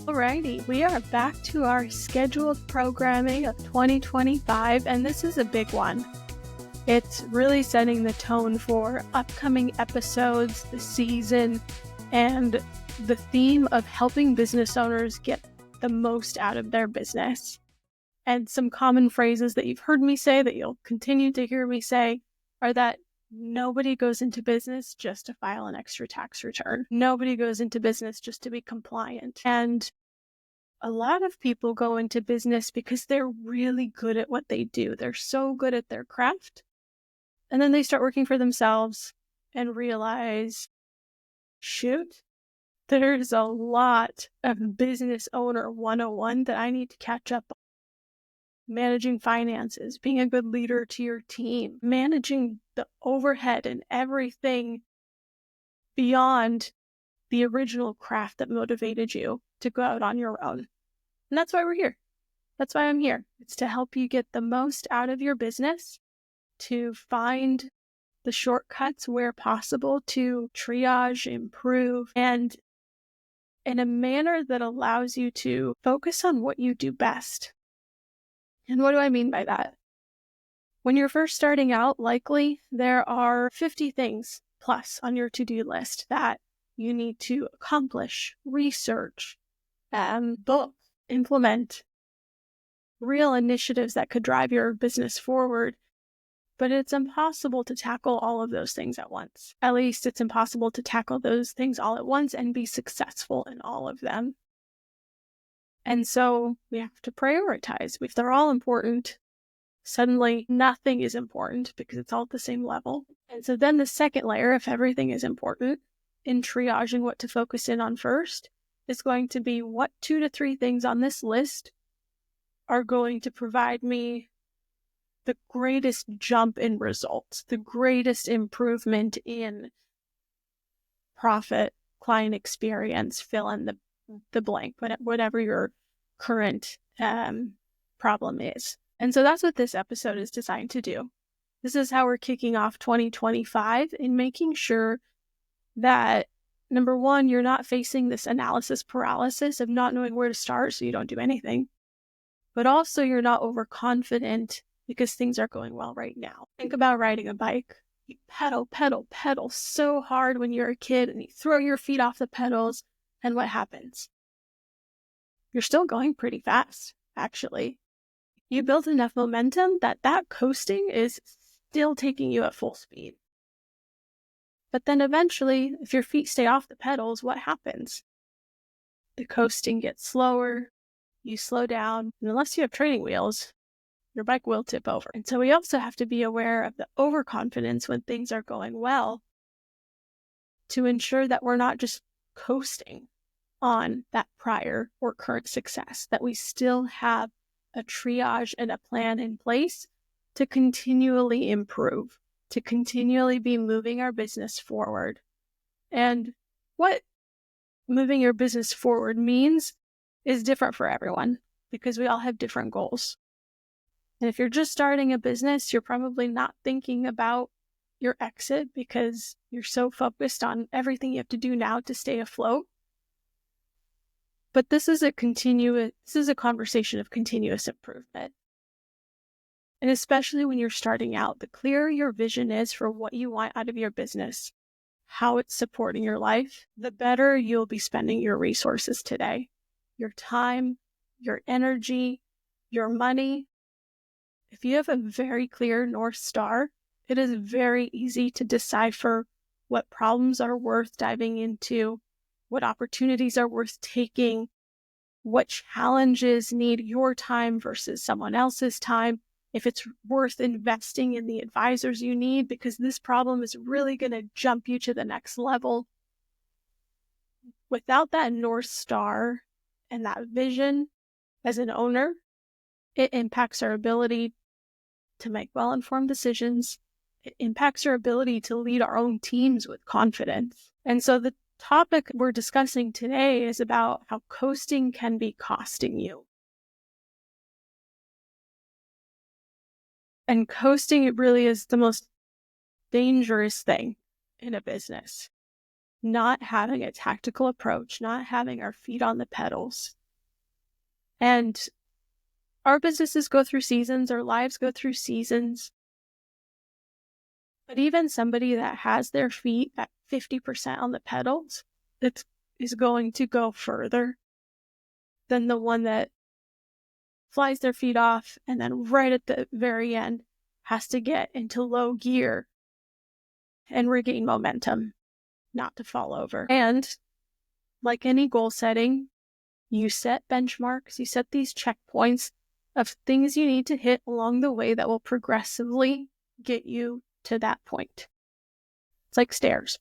Alrighty, we are back to our scheduled programming of 2025, and this is a big one. It's really setting the tone for upcoming episodes, the season, and the theme of helping business owners get the most out of their business. And some common phrases that you've heard me say, that you'll continue to hear me say, are that nobody goes into business just to file an extra tax return. Nobody goes into business just to be compliant. And a lot of people go into business because they're really good at what they do. They're so good at their craft. And then they start working for themselves and realize, shoot, there's a lot of business owner 101 that I need to catch up on. Managing finances, being a good leader to your team, managing the overhead and everything beyond the original craft that motivated you to go out on your own. And that's why we're here. That's why I'm here. It's to help you get the most out of your business, to find the shortcuts where possible, to triage, improve, and in a manner that allows you to focus on what you do best. And what do I mean by that? When you're first starting out, likely there are 50 things plus on your to-do list that you need to accomplish, research, book, implement, real initiatives that could drive your business forward. But it's impossible to tackle all of those things at once. At least it's impossible to tackle those things all at once and be successful in all of them. And so we have to prioritize. If they're all important, suddenly nothing is important because it's all at the same level. And so then the second layer, if everything is important, in triaging what to focus in on first, is going to be what 2 to 3 things on this list are going to provide me the greatest jump in results, the greatest improvement in profit, client experience, fill in the blank, whatever your current problem is. And so that's what this episode is designed to do. This is how we're kicking off 2025 in making sure that, number one, you're not facing this analysis paralysis of not knowing where to start so you don't do anything. But also you're not overconfident because things are going well right now. Think about riding a bike. You pedal so hard when you're a kid and you throw your feet off the pedals, and what happens? You're still going pretty fast, actually. You build enough momentum that coasting is still taking you at full speed. But then eventually, if your feet stay off the pedals, what happens? The coasting gets slower, you slow down, and unless you have training wheels, your bike will tip over. And so we also have to be aware of the overconfidence when things are going well to ensure that we're not just coasting on that prior or current success, that we still have a triage and a plan in place to continually improve, to continually be moving our business forward. And what moving your business forward means is different for everyone because we all have different goals. And if you're just starting a business, you're probably not thinking about your exit because you're so focused on everything you have to do now to stay afloat. But this is a conversation of continuous improvement. And especially when you're starting out, the clearer your vision is for what you want out of your business, how it's supporting your life, the better you'll be spending your resources today. Your time, your energy, your money. If you have a very clear North Star, it is very easy to decipher what problems are worth diving into, what opportunities are worth taking, what challenges need your time versus someone else's time, if it's worth investing in the advisors you need because this problem is really going to jump you to the next level. Without that North Star and that vision as an owner, it impacts our ability to make well-informed decisions. It impacts our ability to lead our own teams with confidence. And so the topic we're discussing today is about how coasting can be costing you. And coasting, it really is the most dangerous thing in a business. not having a tactical approach, not having our feet on the pedals. And our businesses go through seasons, our lives go through seasons. But even somebody that has their feet at 50% on the pedals, that is going to go further than the one that flies their feet off and then right at the very end has to get into low gear and regain momentum, not to fall over. And like any goal setting, you set benchmarks, you set these checkpoints of things you need to hit along the way that will progressively get you to that point. It's like stairs.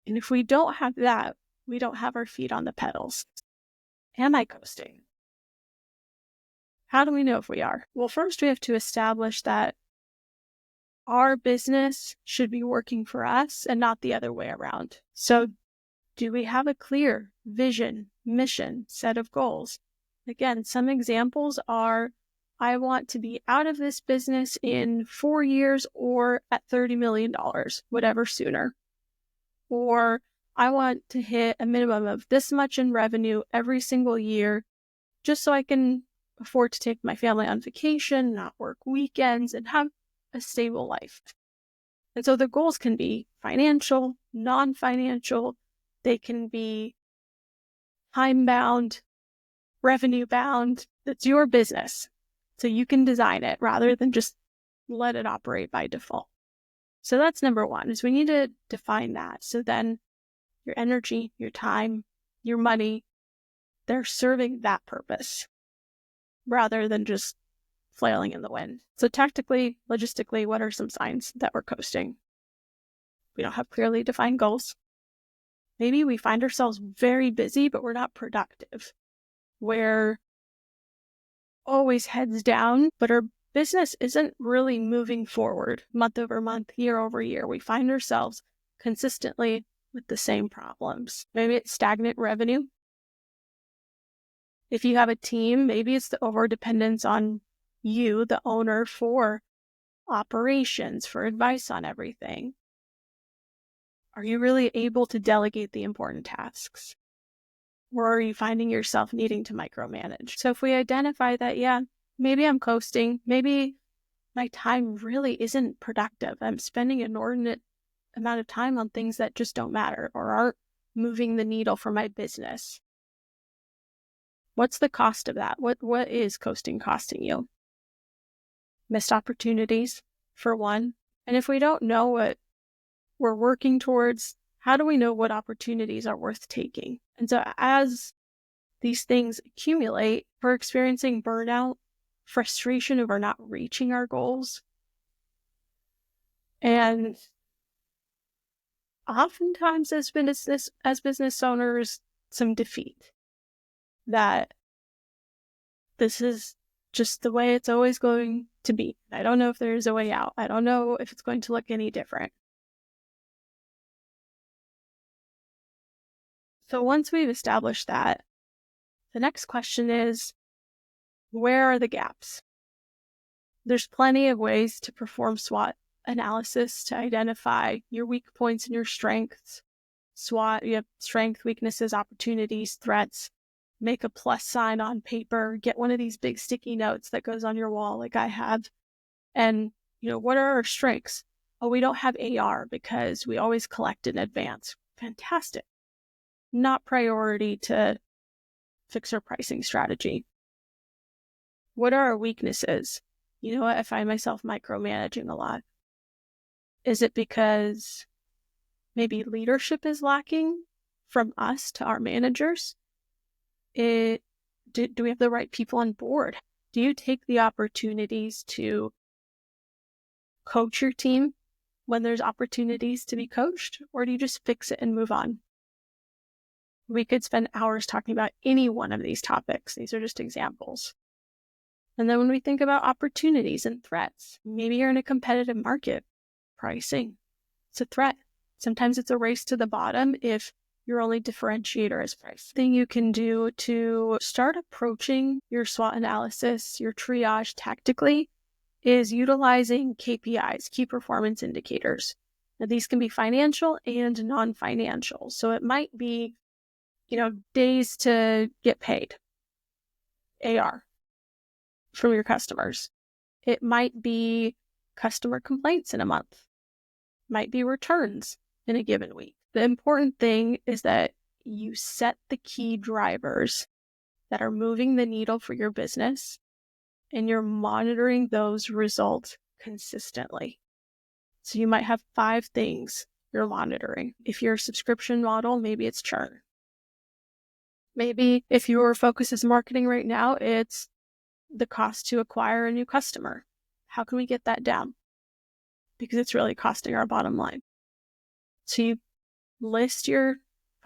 And if we don't have that, we don't have our feet on the pedals. Am I coasting? How do we know if we are? Well, first we have to establish that our business should be working for us and not the other way around. So do we have a clear vision, mission, set of goals? Again, some examples are, I want to be out of this business in 4 years or at $30 million, whatever sooner. Or I want to hit a minimum of this much in revenue every single year, just so I can afford to take my family on vacation, not work weekends, and have a stable life. And so the goals can be financial, non-financial, they can be time-bound, revenue-bound. It's your business, so you can design it rather than just let it operate by default. So that's number one, is we need to define that. So then your energy, your time, your money, they're serving that purpose rather than just flailing in the wind. So tactically, logistically, what are some signs that we're coasting? We don't have clearly defined goals. Maybe we find ourselves very busy, but we're not productive. We're always heads down, but our business isn't really moving forward month over month, year over year. We find ourselves consistently with the same problems. Maybe it's stagnant revenue. If you have a team, maybe it's the overdependence on you, the owner, for operations, for advice on everything. Are you really able to delegate the important tasks? Or are you finding yourself needing to micromanage? So if we identify that, yeah, maybe I'm coasting, maybe my time really isn't productive. I'm spending an inordinate amount of time on things that just don't matter or aren't moving the needle for my business. What's the cost of that? What is coasting costing you? Missed opportunities, for one. And if we don't know what we're working towards, how do we know what opportunities are worth taking? And so as these things accumulate, we're experiencing burnout, frustration over not reaching our goals, and oftentimes as business owners, some defeat that this is just the way it's always going to be. I don't know if there's a way out. I don't know if it's going to look any different. So once we've established that, the next question is, where are the gaps? There's plenty of ways to perform SWOT analysis to identify your weak points and your strengths. SWOT, you have strength, weaknesses, opportunities, threats. Make a plus sign on paper, get one of these big sticky notes that goes on your wall like I have. And, what are our strengths? Oh, we don't have AR because we always collect in advance. Fantastic. Not priority to fix our pricing strategy. What are our weaknesses? I find myself micromanaging a lot. Is it because maybe leadership is lacking from us to our managers? Do we have the right people on board? Do you take the opportunities to coach your team when there's opportunities to be coached, or do you just fix it and move on? We could spend hours talking about any one of these topics. These are just examples. And then when we think about opportunities and threats, maybe you're in a competitive market. Pricing, it's a threat. Sometimes it's a race to the bottom if your only differentiator is price. Thing you can do to start approaching your SWOT analysis, your triage tactically, is utilizing KPIs, key performance indicators. Now, these can be financial and non-financial. So it might be, days to get paid, AR, from your customers. It might be customer complaints in a month, might be returns in a given week. The important thing is that you set the key drivers that are moving the needle for your business, and you're monitoring those results consistently. So you might have 5 things you're monitoring. If you're a subscription model, maybe it's churn. Maybe if your focus is marketing right now, it's the cost to acquire a new customer. How can we get that down? Because it's really costing our bottom line. So you list your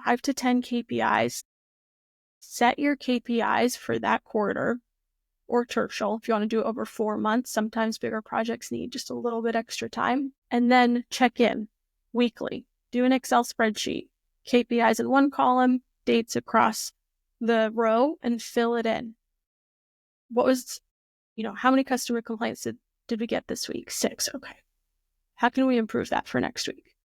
5 to 10 KPIs, set your KPIs for that quarter or tertial. If you want to do it over 4 months, sometimes bigger projects need just a little bit extra time. And then check in weekly. Do an Excel spreadsheet. KPIs in one column, dates across the row, and fill it in. What was, how many customer complaints did we get this week? 6. Okay. How can we improve that for next week?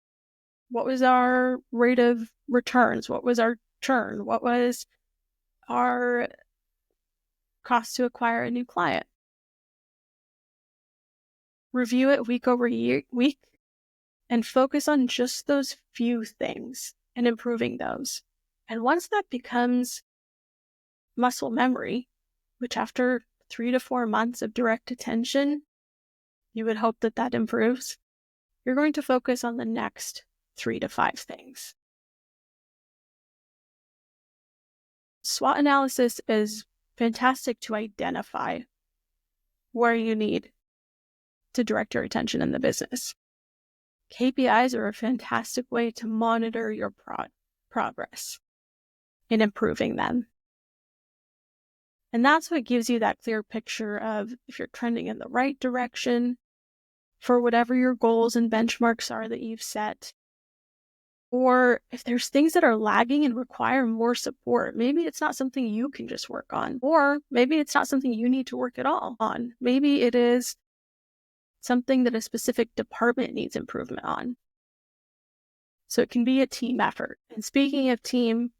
What was our rate of returns? What was our churn? What was our cost to acquire a new client? Review it week over week and focus on just those few things and improving those. And once that becomes muscle memory, which after 3 to 4 months of direct attention, you would hope that improves, you're going to focus on the next 3 to 5 things. SWOT analysis is fantastic to identify where you need to direct your attention in the business. KPIs are a fantastic way to monitor your progress in improving them. And that's what gives you that clear picture of if you're trending in the right direction for whatever your goals and benchmarks are that you've set. Or if there's things that are lagging and require more support, maybe it's not something you can just work on. Or maybe it's not something you need to work at all on. Maybe it is something that a specific department needs improvement on. So it can be a team effort. And speaking of team,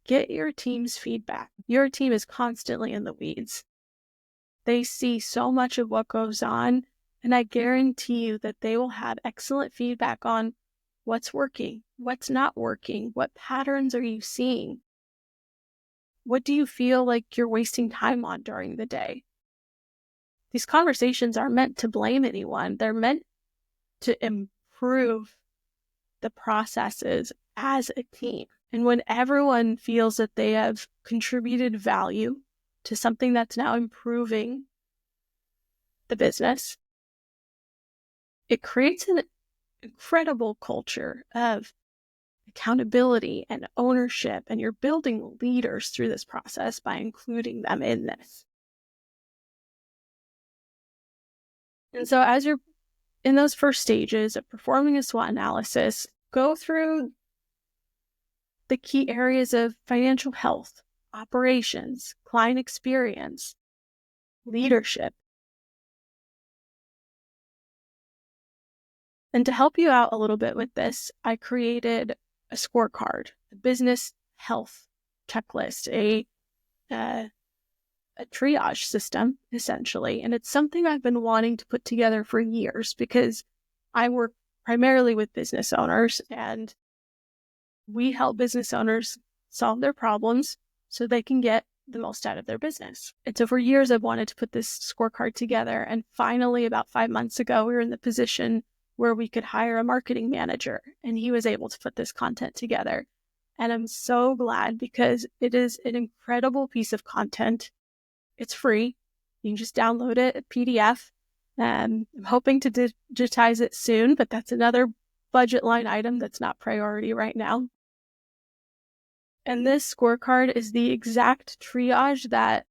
get your team's feedback. Your team is constantly in the weeds. They see so much of what goes on, and I guarantee you that they will have excellent feedback on what's working, what's not working, what patterns are you seeing? What do you feel like you're wasting time on during the day? These conversations aren't meant to blame anyone. They're meant to improve the processes as a team. And when everyone feels that they have contributed value to something that's now improving the business, it creates an incredible culture of accountability and ownership, and you're building leaders through this process by including them in this. And so as you're in those first stages of performing a SWOT analysis, go through the key areas of financial health, operations, client experience, leadership. And to help you out a little bit with this, I created a scorecard, a business health checklist, a triage system, essentially. And it's something I've been wanting to put together for years because I work primarily with business owners, and we help business owners solve their problems so they can get the most out of their business. And so for years, I've wanted to put this scorecard together. And finally, about 5 months ago, we were in the position where we could hire a marketing manager, and he was able to put this content together. And I'm so glad because it is an incredible piece of content. It's free. You can just download it, a PDF. I'm hoping to digitize it soon, but that's another budget line item that's not priority right now. And this scorecard is the exact triage that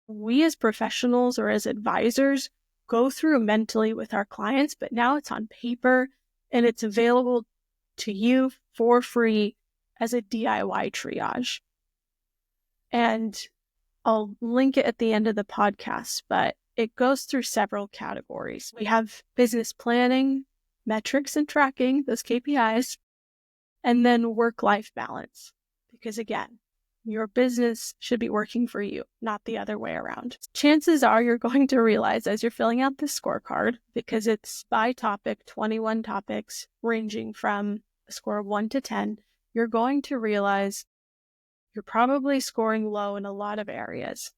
we as professionals or as advisors go through mentally with our clients, but now it's on paper and it's available to you for free as a DIY triage. And I'll link it at the end of the podcast, but it goes through several categories. We have business planning, metrics and tracking, those KPIs, and then work-life balance. Because again, your business should be working for you, not the other way around. Chances are you're going to realize as you're filling out this scorecard, because it's by topic, 21 topics, ranging from a score of 1 to 10, you're going to realize you're probably scoring low in a lot of areas.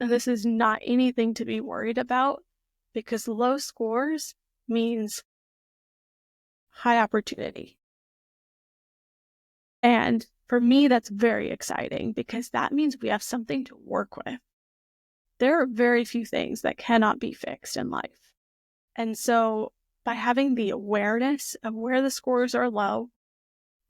And this is not anything to be worried about, because low scores means high opportunity. And for me, that's very exciting because that means we have something to work with. There are very few things that cannot be fixed in life. And so by having the awareness of where the scores are low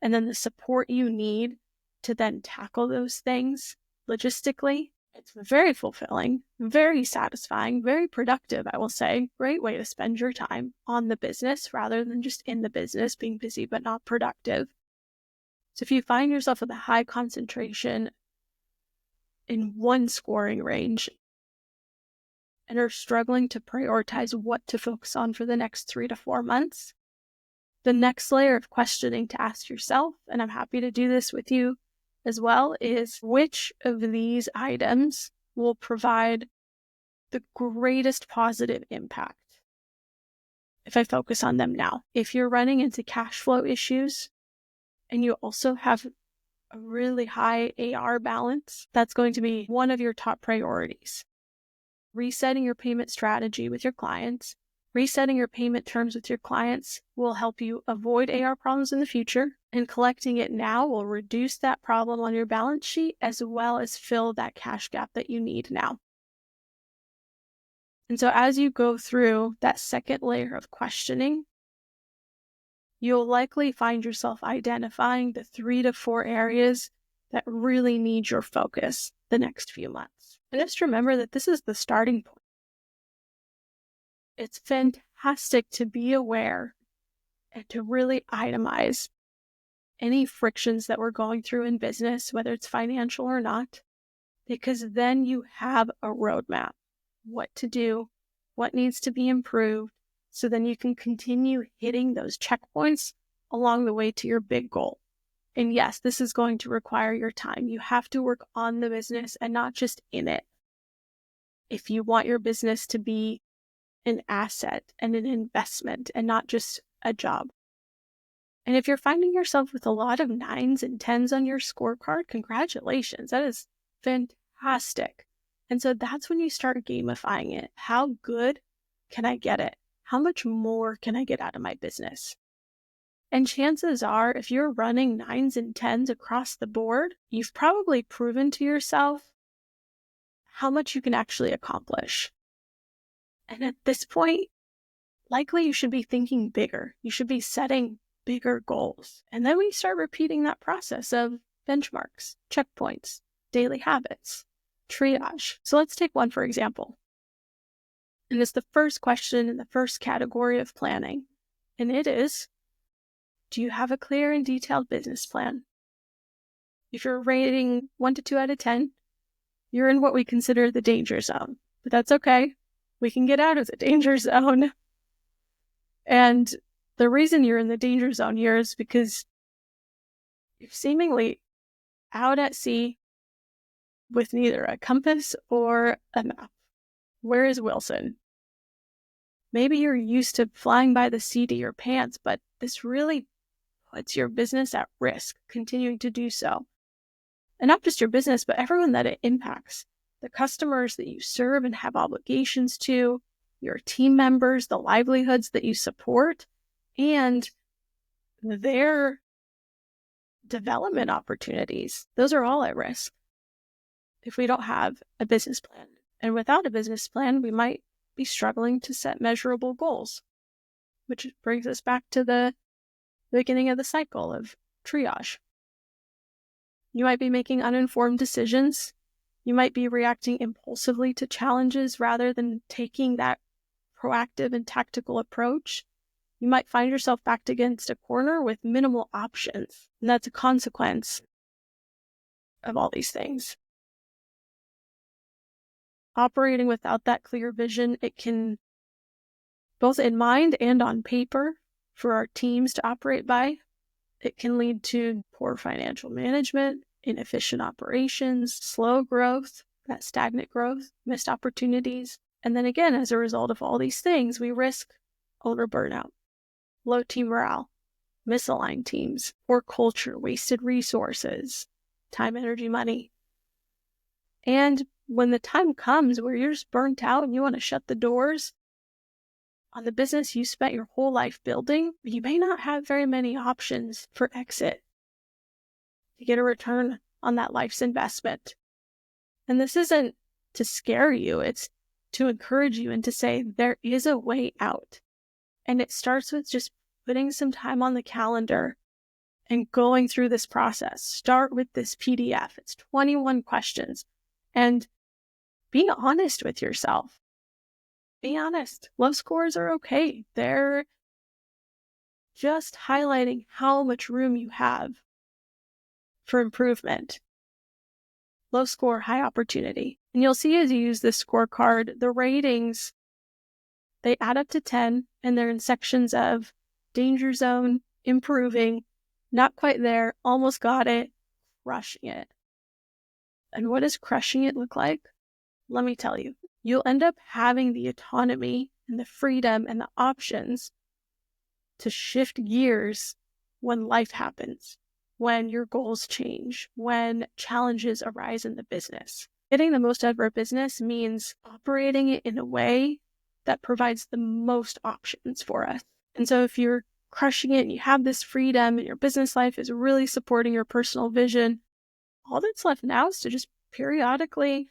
and then the support you need to then tackle those things logistically, it's very fulfilling, very satisfying, very productive, I will say. Great way to spend your time on the business rather than just in the business, being busy but not productive. So if you find yourself with a high concentration in one scoring range and are struggling to prioritize what to focus on for the next 3 to 4 months, the next layer of questioning to ask yourself, and I'm happy to do this with you as well, is which of these items will provide the greatest positive impact if I focus on them now? If you're running into cash flow issues and you also have a really high AR balance, that's going to be one of your top priorities. Resetting your payment strategy with your clients, resetting your payment terms with your clients will help you avoid AR problems in the future, and collecting it now will reduce that problem on your balance sheet as well as fill that cash gap that you need now. And so as you go through that second layer of questioning, you'll likely find yourself identifying the 3 to 4 areas that really need your focus the next few months. And just remember that this is the starting point. It's fantastic to be aware and to really itemize any frictions that we're going through in business, whether it's financial or not, because then you have a roadmap, what to do, what needs to be improved, so then you can continue hitting those checkpoints along the way to your big goal. And yes, this is going to require your time. You have to work on the business and not just in it. If you want your business to be an asset and an investment and not just a job. And if you're finding yourself with a lot of 9s and 10s on your scorecard, congratulations. That is fantastic. And so that's when you start gamifying it. How good can I get it? How much more can I get out of my business? And chances are, if you're running 9s and 10s across the board, you've probably proven to yourself how much you can actually accomplish. And at this point, likely you should be thinking bigger. You should be setting bigger goals. And then we start repeating that process of benchmarks, checkpoints, daily habits, triage. So let's take one for example. And it's the first question in the first category of planning. And it is, do you have a clear and detailed business plan? If you're rating 1 to 2 out of 10, you're in what we consider the danger zone. But that's okay. We can get out of the danger zone. And the reason you're in the danger zone here is because you're seemingly out at sea with neither a compass or a map. Where is Wilson? Maybe you're used to flying by the seat of your pants, but this really puts your business at risk, continuing to do so. And not just your business, but everyone that it impacts. The customers that you serve and have obligations to, your team members, the livelihoods that you support, and their development opportunities. Those are all at risk if we don't have a business plan. And without a business plan, we might be struggling to set measurable goals, which brings us back to the beginning of the cycle of triage. You might be making uninformed decisions. You might be reacting impulsively to challenges rather than taking that proactive and tactical approach. You might find yourself backed against a corner with minimal options, and that's a consequence of all these things. Operating without that clear vision, it can both in mind and on paper for our teams to operate by. It can lead to poor financial management, inefficient operations, slow growth, that stagnant growth, missed opportunities. And then again, as a result of all these things, we risk owner burnout, low team morale, misaligned teams, poor culture, wasted resources, time, energy, money. And when the time comes where you're just burnt out and you want to shut the doors on the business you spent your whole life building, you may not have very many options for exit to get a return on that life's investment. And this isn't to scare you, it's to encourage you and to say there is a way out. And it starts with just putting some time on the calendar and going through this process. Start with this PDF. It's 21 questions. And be honest with yourself. Be honest. Low scores are okay. They're just highlighting how much room you have for improvement. Low score, high opportunity. And you'll see as you use this scorecard, the ratings, they add up to 10, and they're in sections of danger zone, improving, not quite there, almost got it, crushing it. And what does crushing it look like? Let me tell you. You'll end up having the autonomy and the freedom and the options to shift gears when life happens, when your goals change, when challenges arise in the business. Getting the most out of our business means operating it in a way that provides the most options for us. And so if you're crushing it and you have this freedom and your business life is really supporting your personal vision, all that's left now is to just periodically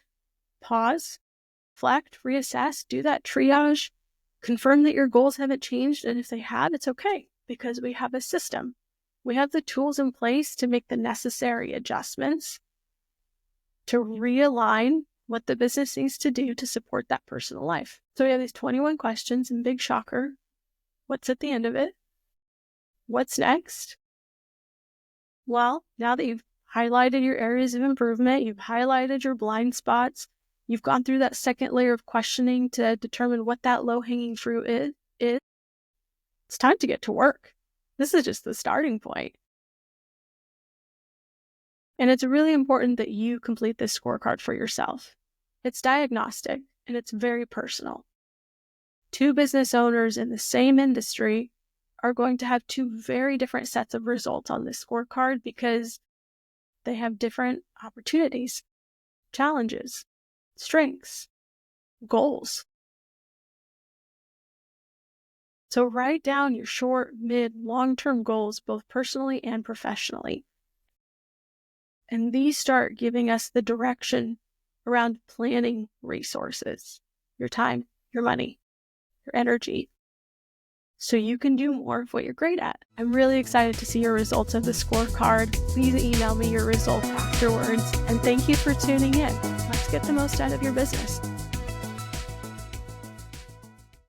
pause, reflect, reassess, do that triage, confirm that your goals haven't changed. And if they have, it's okay because we have a system. We have the tools in place to make the necessary adjustments to realign what the business needs to do to support that personal life. So we have these 21 questions, and big shocker, what's at the end of it? What's next? Well, now that you've highlighted your areas of improvement, you've highlighted your blind spots, you've gone through that second layer of questioning to determine what that low-hanging fruit is, it's time to get to work. This is just the starting point. And it's really important that you complete this scorecard for yourself. It's diagnostic and it's very personal. Two business owners in the same industry are going to have two very different sets of results on this scorecard because they have different opportunities, challenges, strengths, goals. So write down your short, mid, long-term goals, both personally and professionally. And these start giving us the direction around planning resources, your time, your money, your energy, so you can do more of what you're great at. I'm really excited to see your results of the scorecard. Please email me your results afterwards. And thank you for tuning in. Let's get the most out of your business.